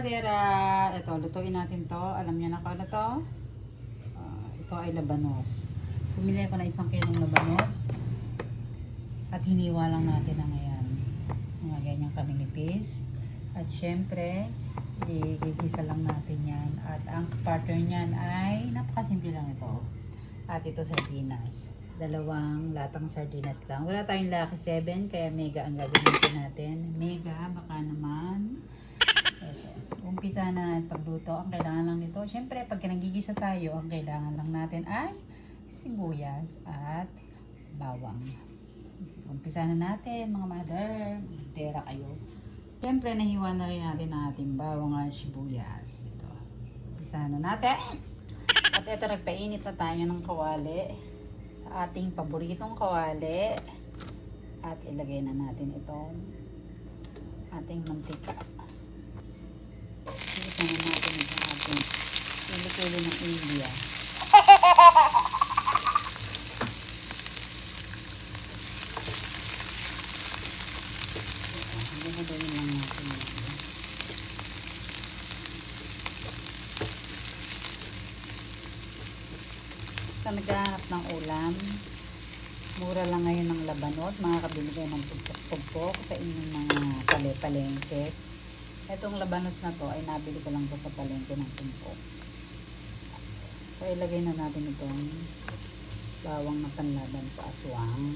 kamadera, ito, lutuin natin to. Alam niyo na kung ano to? Ito ay labanos. Pumili ako na 1 kilong labanos. At hiniwa lang natin na ngayon. Mga ganyan kaminipis. At syempre, igigisa lang natin yan. At ang partner niyan ay napakasimple lang ito. At ito sardinas. 2 latang sardinas lang. Wala tayong Lucky 7 kaya mega ang gagamitin natin. Mega, baka naman. Ito. Umpisa na pagluto. Ang kailangan lang nito. Syempre, pag nagigisa tayo, ang kailangan lang natin ay sibuyas at bawang. Umpisa na natin mga mother. Tera kayo. Syempre, nahiwa na rin natin ang ating bawang at sibuyas. Ito. Umpisa na natin. At ito, nagpainit na tayo ng kawali. Sa ating paboritong kawali. At ilagay na natin itong ating mantika. Ilagay na natin itong ating kilikili ng India. Ilagay lang natin ito. Sa naghahanap ng ulam, mura lang ngayon ng labanot. Makakabili kayo ng pugpok sa inyong mga palengke. Itong labanos na to ay nabili ko lang to sa palengke ng pugpok. So ilagay na natin itong bawang na panlaban sa aswang.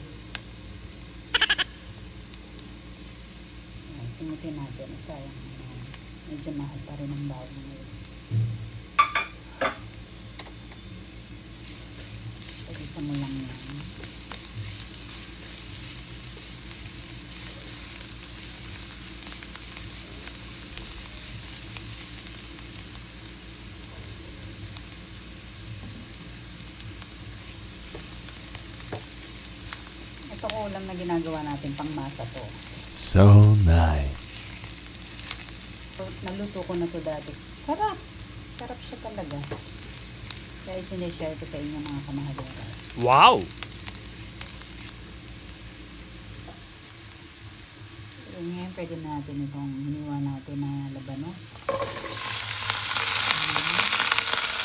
Sinitin natin. Sayang. Medyo mahal pa rin ang bawang ngayon. Pag-isa mo lang yan. Itong ulam na ginagawa natin pang masa to. So nice. Naluto ko na to dati. Sarap. Sarap siya talaga. Kaya sinishare ko sa inyo mga kamahalera. Wow! So, ngayon pwede natin itong hiniwa natin na labanos.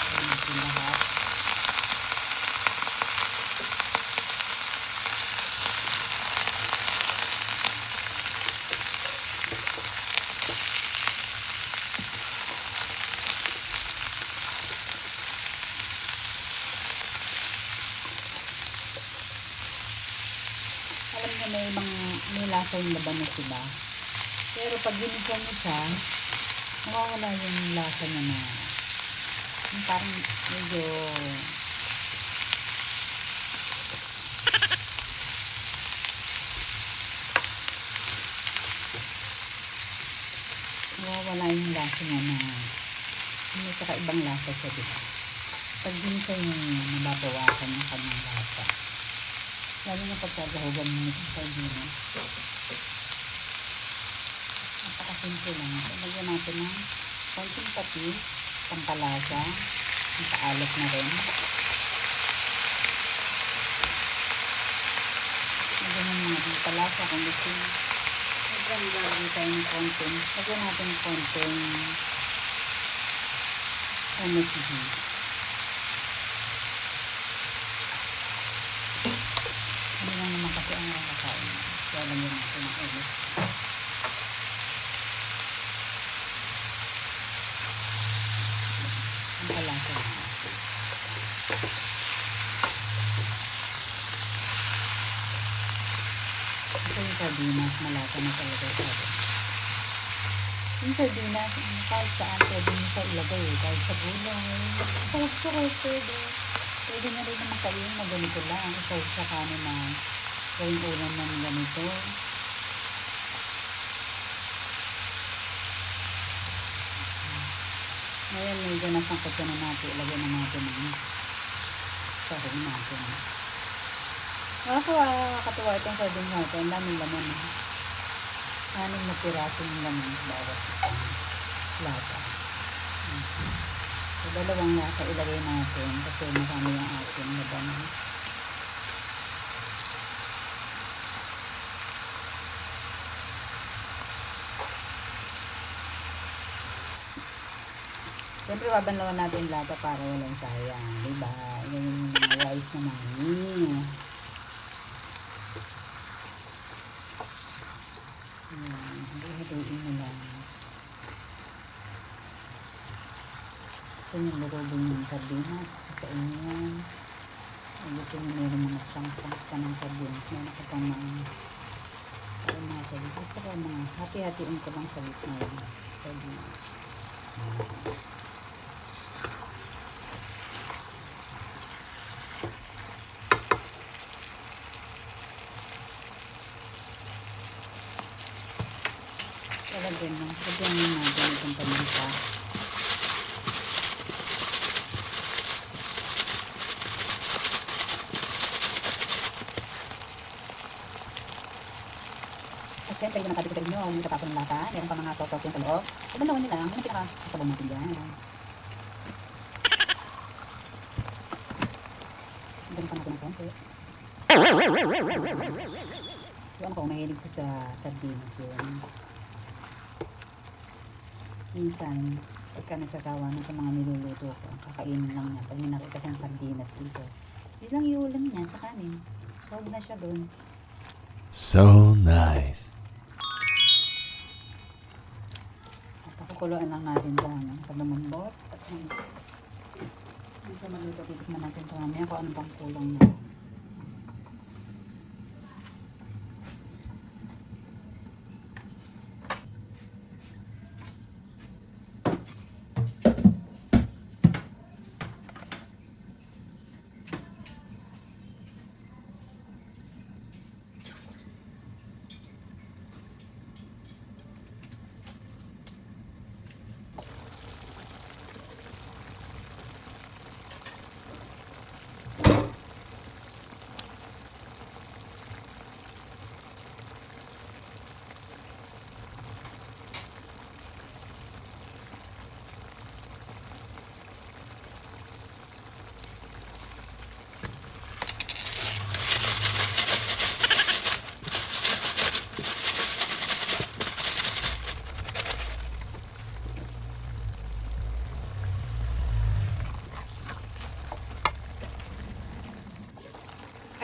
Ayan natin lahat. Alam niyo may lasa yung labanos, diba? Pero pag ginisa niyo siya, nawawala yung lasa niya na yung parang medyo nawawala yung lasa niya na may kakaibang lasa siya, diba? Pag ginisa niyo, nababawasan yung kanyang lasa. Lalo na pagkagahugan mo nito sa sardinas. Napakasimple lang. Lagyan natin ng konting patis, pampalasa, paalat na rin. Lagyan natin ng pampalasa kung gusto nyo. Lagyan tayo ng konting. Lagyan natin ng konting MSG. Hindi lang naman kasi ang nakakain. Kaya lagyan natin ng ulit. Ang palasa na. Ito yung sardinas. Malasa na talaga ito. Yung sardinas, kahit saan pwede nyo sa ilagay. Kahit sa gulay. Pwede na rin naman kayo na ganito lang. Ikaw sa kanin na gawing ulam ng ganito. Ngayon, may ganas ng kutsa na natin. Ilagay na natin ang sarong natin. Nakakatuwa itong sardine natin. Ang daming laman. 6 na piraso yung laman bawat lata. So, 2 lata ilagay natin kasi marami yung ating labanan. Siyempre, babanlawan natin yung lata para walang sayang. Diba? Yan yung mga rice na mami. Ayan. Haluin mo lang. Gusto nyo lurubin yung sardinas. Sa inyo yan. Gusto nyo meron mga chunks pa ng sardinas. Meron ko pang mga gusto ko mga hati-hatiin ko lang sa gitna yung sardinas. Lagyan mo natin itong paminta. At syempre, yung nasabi ko sa inyo, yung tatapon ng lata, meron pa mga sauce yung sa loob. Ibanawan nyo lang, yung pinakasasabong natin dyan. Ganun pa natin ang konti. Yung ako, mahilig sa sardinas yun. Minsan, pagka nagsasawa na sa mga niluluto ko, kakainin lang niya. Pag may nakita kang sardinas dito, yun lang iulam niya sa kanin. Huwag na siya dun. So nice. At pakukuluan lang natin dyan sa lumambot. At sa maluto, titikman natin ito mamaya kung ano pang kulang na.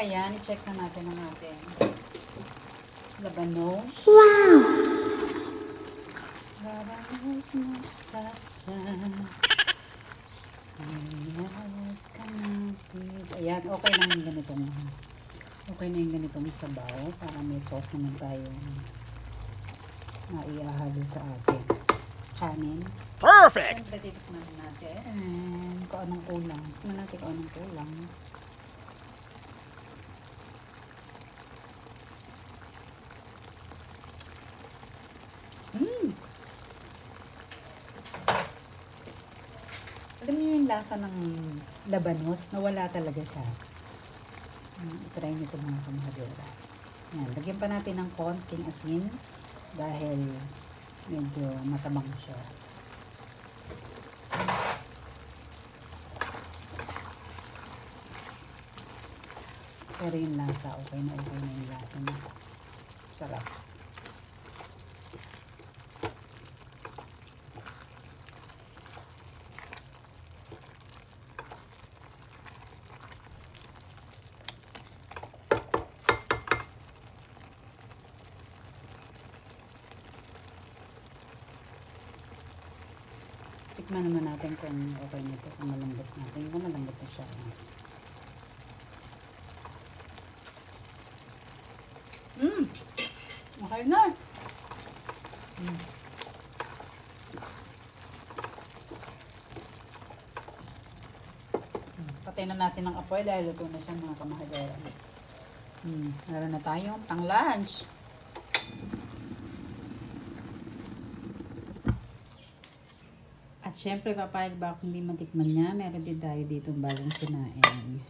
Ayan, i-check na natin ang ating labanos. Wow! Labanos mustasa. Labanos kamatis. Ayan, okay na yung ganitong. Okay na yung ganitong sabaw. Para may sauce naman tayo na iahalo sa ating kanin. Perfect! Siyempre, titikman natin kung anong kulang. Tikman natin kung anong kulang. Alam niyo yung lasa ng labanos, nawala talaga siya. Try niyo ito mga kamahadera. Yan, lagyan pa natin ng konting asin dahil medyo matabang siya. Pero yung lasa, okay na yung lasa niya. Sarap. Tikman naman natin kung okay nito, kung malambot natin. Kung malambot na siya. Okay na. Patay na natin ang apoy dahil luto na siya mga kamahadera. Meron na tayong pang lunch. At syempre, papayag ba kung hindi matikman niya, meron din tayo dito bagong sinain.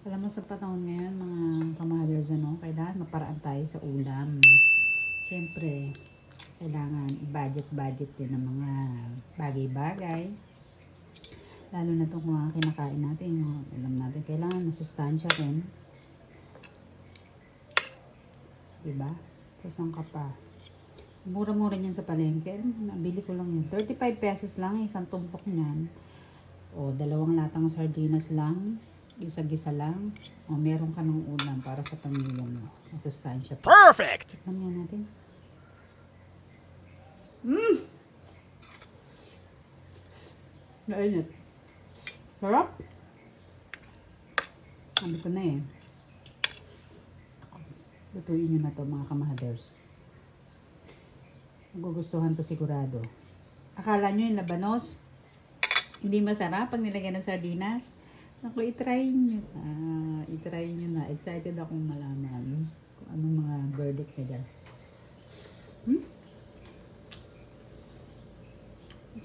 Alam mo, sa panahon ngayon, mga kamaders, kailangan maparaan tayo sa ulam. Syempre, kailangan i-budget din ng mga bagay-bagay. Lalo na itong mga kinakain natin, alam natin, kailangan masustansya rin. Diba? So, saan ka pa? Mura-mura niyan sa palengke. Nabili ko lang yun. 35 pesos lang, isang tumpok niyan. O, 2 latang sardinas lang. Isa-gisa lang. O, meron ka ng ulam para sa pamilya mo. Masustansya pa. Perfect! Tikman nga natin. Mainit. Sarap. Sabi ko na eh. Lutuin nyo na to mga kamahaders. Magugustuhan to sigurado. Akala nyo yung labanos hindi masarap pag nilagyan ng sardinas? Naku, itry nyo na. Itry nyo na. Excited akong malaman kung anong mga verdict na dyan.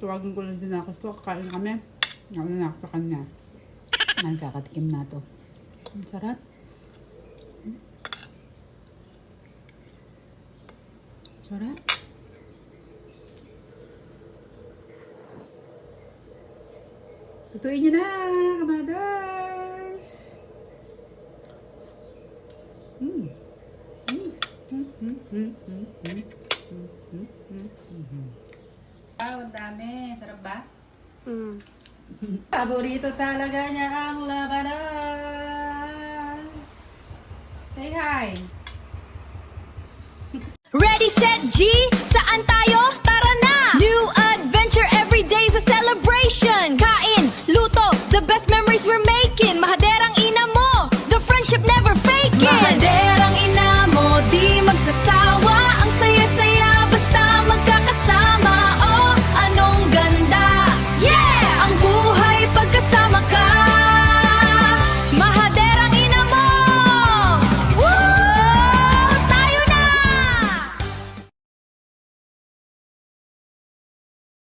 Tawagin ko lang din ako ito. Kakain na kami. Ako na ako sa kanya. Nagkakatikim na to. Ang sarap. Sarap. Tutuin nyo na, kamaders! Wow, ang dami. Sarap ba? Paborito talaga niya ang labanos. Say hi! Ready, set, G! Saan tayo? Tara na! New adventure every day's a celebration! Kain, luto, the best memories we're making!